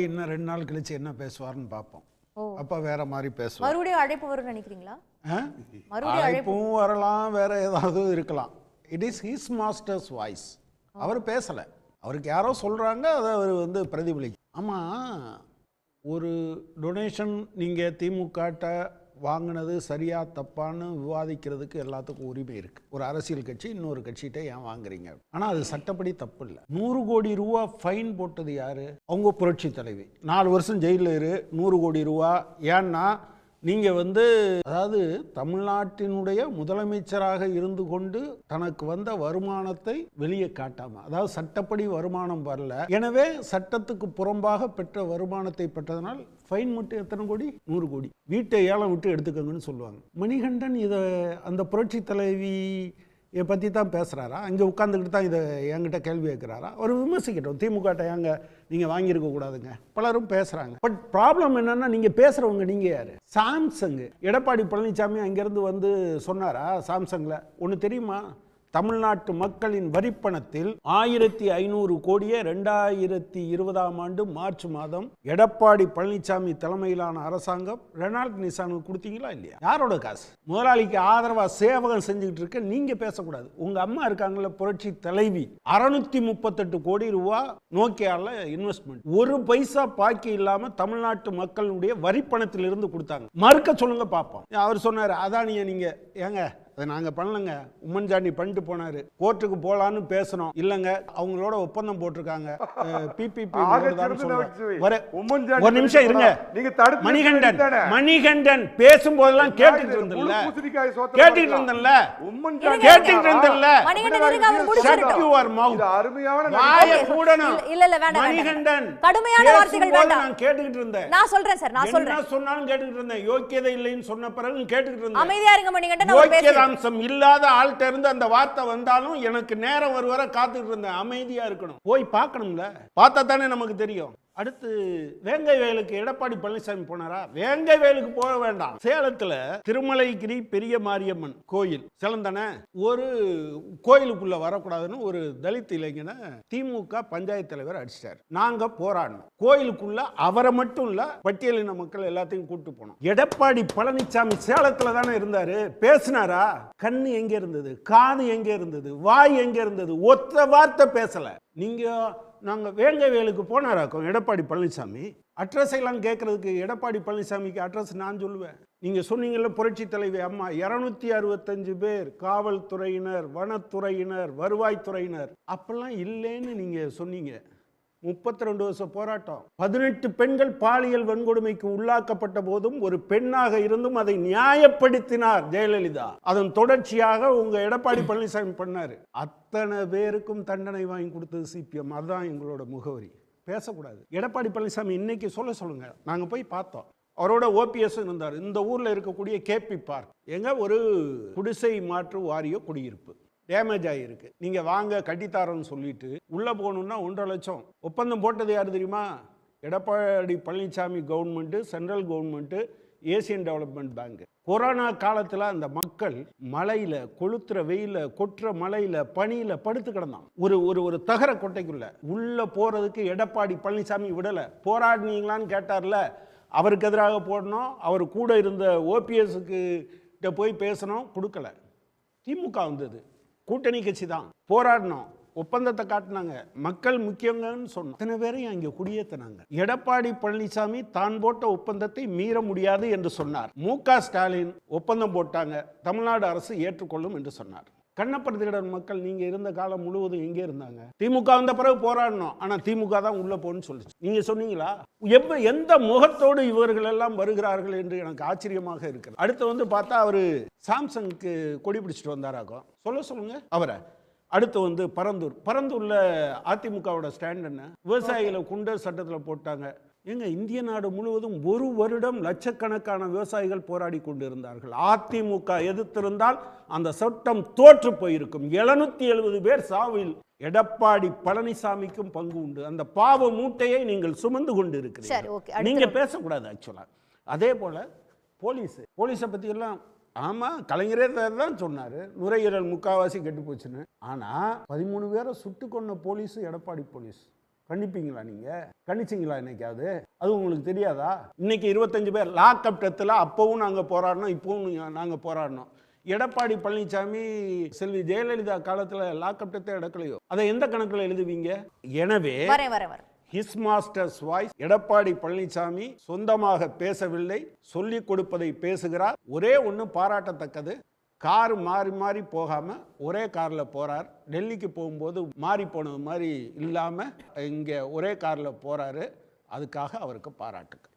இன்னும் 2 நாள் கழிச்சு என்ன பேசுவார்னு பார்ப்போம். அப்ப வேற மாதிரி பேசுவார். மறுபடியும் அழைப்பு வரும்னு நினைக்கிறீங்களா? அழைப்பும் வரலாம், வேற ஏதாவது இருக்கலாம். It is his master's voice. அவர் பேசல, அவருக்கு யாரோ சொல்றாங்க, அதை அவர் பிரதிபலிக்கும். ஆமா, ஒரு டொனேஷன் நீங்க திமுக வாங்கினது சரியா தப்பான்னு விவாதிக்கிறதுக்கு எல்லாத்துக்கும் உரிமை இருக்கு. ஒரு அரசியல் கட்சி இன்னொரு கட்சிகிட்ட ஏன் வாங்குறீங்க? ஆனா அது சட்டப்படி தப்பு இல்லை. 100 கோடி ரூபா ஃபைன் போட்டது யாரு? அவங்க புரட்சி தலைவி. 4 வருஷம் ஜெயிலில் இரு, 100 கோடி ரூபா. ஏன்னா நீங்க அதாவது தமிழ்நாட்டினுடைய முதலமைச்சராக இருந்து கொண்டு தனக்கு வந்த வருமானத்தை வெளியே காட்டாம, அதாவது சட்டப்படி வருமானம் வரல, எனவே சட்டத்துக்கு புறம்பாக பெற்ற வருமானத்தை பெற்றதனால் ஃபைன் மட்டும் எத்தனை கோடி? 100 கோடி. வீட்டை ஏலம் விட்டு எடுத்துக்கங்கன்னு சொல்லுவாங்க. மணிகண்டன் இதை அந்த புரட்சி தலைவி பற்றி தான் பேசுகிறாரா? அங்கே உட்காந்துக்கிட்டு தான் இதை என்கிட்ட கேள்வி கேட்குறாரா? அவர் விமர்சிக்கட்டும். திமுக ஏங்க நீங்கள் வாங்கியிருக்க கூடாதுங்க, பலரும் பேசுகிறாங்க. பட் ப்ராப்ளம் என்னன்னா, நீங்கள் பேசுகிறவங்க நீங்கள் யார்? சாம்சங் எடப்பாடி பழனிசாமி அங்கேருந்து சொன்னாரா? சாம்சங்கில் ஒன்று தெரியுமா? தமிழ்நாட்டு மக்களின் வரிப்பணத்தில் 1500 கோடியே 2020ஆம் ஆண்டு மார்ச் மாதம் எடப்பாடி பழனிசாமி தலைமையிலான அரசாங்கம் ரெனால்ட் நிசானுக்கு கொடுத்தீங்களா இல்லையா? யாரோட காசு? முதலாளிக்கு ஆதரவா சேவகம் செஞ்சுக்கிட்டு இருக்க நீங்க பேசக்கூடாது. உங்க அம்மா இருக்காங்கல்ல, புரட்சி தலைவி, 638 கோடி ரூபா நோக்கியால இன்வெஸ்ட்மெண்ட், ஒரு பைசா பாக்கி இல்லாம தமிழ்நாட்டு மக்களுடைய வரிப்பணத்தில் இருந்து கொடுத்தாங்க. மறுக்க சொல்லுங்க பாப்போம். அவர் சொன்னாரு, அதானிய நீங்க ஏங்க அதை நாங்கள் பண்ணலங்க, உம்மன்சாண்டி பண்ணிட்டு போனாரு, கோர்ட்டுக்கு போகலான்னு பேசணும். இல்லைங்க, அவங்களோட ஒப்பந்தம் போட்டிருக்காங்க, பிபிபி. ஒரு நிமிஷம் இருங்க. மணிகண்டன் பேசும்போதெல்லாம் கேட்டுட்டு இருந்தல, மணிகண்டன் கடுமையான வார்த்தைகள் வேண்டாம். நான் கேட்டுக்கிட்டு இருந்தேன். நான் சொல்றேன் சார், நான் சொல்றேன். என்ன சொன்னாலும் கேட்டுக்கிட்டு இருந்தேன். யோக்கியதை இல்லைன்னு சொன்ன பிறகு கேட்டுக்கிட்டு இருந்தேன். அமைதியா இருங்க மணிகண்டன். அம்சம் இல்லாத ஆள்கிட்ட இருந்து அந்த வார்த்தை வந்தாலும் எனக்கு நேரம் ஒரு வரை காத்துட்டு இருந்தேன். அமைதியா இருக்கணும். போய் பார்க்கணும்ல, பார்த்தா தானே நமக்கு தெரியும். அடுத்து வேங்கை வயலுக்கு எடப்பாடி பழனிசாமி போனாரா? வேங்கை வயலுக்கு போக வேண்டாம். சேலத்துல திருமலைகிரி பெரிய மாரியம்மன் கோயில், சேலம் தானே, ஒரு கோயிலுக்குள்ள வரக்கூடாதுன்னு ஒரு தலித் இளைஞனை திமுக பஞ்சாயத்து தலைவர் அடிச்சிட்டார். நாங்க போராடணும். கோயிலுக்குள்ள அவரை மட்டும் இல்ல, பட்டியலின மக்கள் எல்லாத்தையும் கூட்டு போனோம். எடப்பாடி பழனிசாமி சேலத்துல தானே இருந்தாரு. பேசினாரா? கண்ணு எங்க இருந்தது? காது எங்க இருந்தது? வாய் எங்க இருந்தது? ஒத்த வார்த்தை பேசல. நீங்க நாங்க வேங்கை வேலுக்கு போனாராக்கும் எடப்பாடி பழனிசாமி. அட்ரஸ் எல்லாம் கேட்கறதுக்கு எடப்பாடி பழனிசாமிக்கு அட்ரஸ் நான் சொல்லுவேன். நீங்க சொன்னீங்கல்ல, புரட்சி தலைவி அம்மா 265 பேர், காவல்துறையினர், வனத்துறையினர், வருவாய்த்துறையினர், அப்பெல்லாம் இல்லைன்னு நீங்க சொன்னீங்க. 32 வருஷ போராட்டம். 18 பெண்கள் பாலியல் வன்கொடுமைக்கு உள்ளாக்கப்பட்ட போதும் ஒரு பெண்ணாக இருந்தும் அதை நியாயப்படுத்தினார் ஜெயலலிதா. அதன் தொடர்ச்சியாக உங்க எடப்பாடி பழனிசாமி பண்ணாரு. அத்தனை பேருக்கும் தண்டனை வாங்கி கொடுத்தது சிபிஎம். அதுதான் எங்களோட முகவரி. பேசக்கூடாது. எடப்பாடி பழனிசாமி இன்னைக்கு சொல்லுங்க. நாங்க போய் பார்த்தோம். அவரோட ஓபிஎஸ் இருந்தார். இந்த ஊர்ல இருக்கக்கூடிய கேபி பார்க் எங்க ஒரு குடிசை மாற்று வாரிய குடியிருப்பு டேமேஜ் ஆகிருக்கு. நீங்க வாங்க கட்டித்தாரன்னு சொல்லிட்டு உள்ள போகணும்னா 1.5 லட்சம். ஒப்பந்தம் போட்டது யாரு தெரியுமா? Edappadi Palaniswami government, central government, Asian development bank. Corona காலத்துல அந்த மக்கள் மலையில, கொளுத்துற வெயில, கொற்ற மலையில, பனியில படுத்து கிடந்தான். ஒரு தகர கொட்டைக்குள்ள உள்ள போறதுக்கு எடப்பாடி பழனிசாமி விடல. போராடினீங்களான்னு கேட்டார்ல, அவருக்கு எதிராக போடணும். அவர் கூட இருந்த ஓபிஎஸ்க்கு போய் பேசணும், கொடுக்கல. திமுக வந்தது, கூட்டணி கட்சி தான், போராடணும், ஒப்பந்தத்தை காட்டினாங்க, மக்கள் முக்கியங்கன்னு சொன்னோம். அத்தனை பேரையும் அங்கே குடியேற்றினாங்க. எடப்பாடி பழனிசாமி தான் போட்ட ஒப்பந்தத்தை மீற முடியாது என்று சொன்னார். மு.க. ஸ்டாலின் ஒப்பந்தம் போட்டாங்க, தமிழ்நாடு அரசு ஏற்றுக்கொள்ளும் என்று சொன்னார். கண்ணப்பர் திடர் மக்கள் நீங்க இருந்த காலம் முழுவதும் எங்கே இருந்தாங்க? திமுக வந்த பிறகு போராடணும், ஆனா திமுக தான் உள்ள போன்னு சொல்லிச்சு. நீங்க சொன்னீங்களா? எந்த முகத்தோடு இவர்கள் எல்லாம் வருகிறார்கள் என்று எனக்கு ஆச்சரியமாக இருக்கிறது. அடுத்து பார்த்தா அவரு சாம்சங்க்கு கொடி பிடிச்சிட்டு வந்தாராக்கும். சொல்லுங்க அவரை. அடுத்து பரந்தூர்ல அதிமுகவோட ஸ்டாண்ட் என்ன? விவசாயிகளை குண்டர் சட்டத்தில் போட்டாங்க. எங்க இந்திய நாடு முழுவதும் 1 வருடம் லட்சக்கணக்கான விவசாயிகள் போராடி கொண்டிருந்தார்கள். அதிமுக எதிர்த்திருந்தால் அந்த சட்டம் தோற்று போயிருக்கும். 770 பேர் சாவில் எடப்பாடி பழனிசாமிக்கும் பங்கு உண்டு. அந்த பாவ மூட்டையை நீங்கள் சுமந்து கொண்டு இருக்கிறீர்கள். நீங்க பேசக்கூடாது ஆக்சுவலா. அதே போல போலீஸை பத்தி எல்லாம் ஆமா, கலைஞரே தான் சொன்னாரு, நுரையீரல் முக்காவாசி கெட்டு போச்சுன்னு. ஆனா 13 பேரை சுட்டு கொண்ட போலீஸ் எடப்பாடி போலீஸ். கண்டிப்பீங்களா நீங்க? கண்டிச்சிங்களா என்னைக்காவது? அது உங்களுக்கு தெரியாதா? இன்னைக்கு 25 பேர் லாக்அப் டெத்தில் அப்பவும் நாங்கள் போராடினோம், இப்பவும் நாங்கள் போராடினோம். எடப்பாடி பழனிசாமி செல்வி ஜெயலலிதா காலத்தில் லாக்அப் டெத்தை எடுக்கலையோ, அதை எந்த கணக்கில் எழுதுவீங்க? எனவே his master's voice. Edappadi Palaniswami சொந்தமாக பேசவில்லை, சொல்லிக் கொடுப்பதை பேசுகிறார். ஒரே ஒன்று பாராட்டத்தக்கது, கார் மாறி மாறி போகாம ஒரே கார்ல போறார். டெல்லிக்கு போகும்போது மாறி போனது மாதிரி இல்லாம இங்க ஒரே கார்ல போறாரு. அதுக்காக அவருக்கு பாராட்டுக்கு.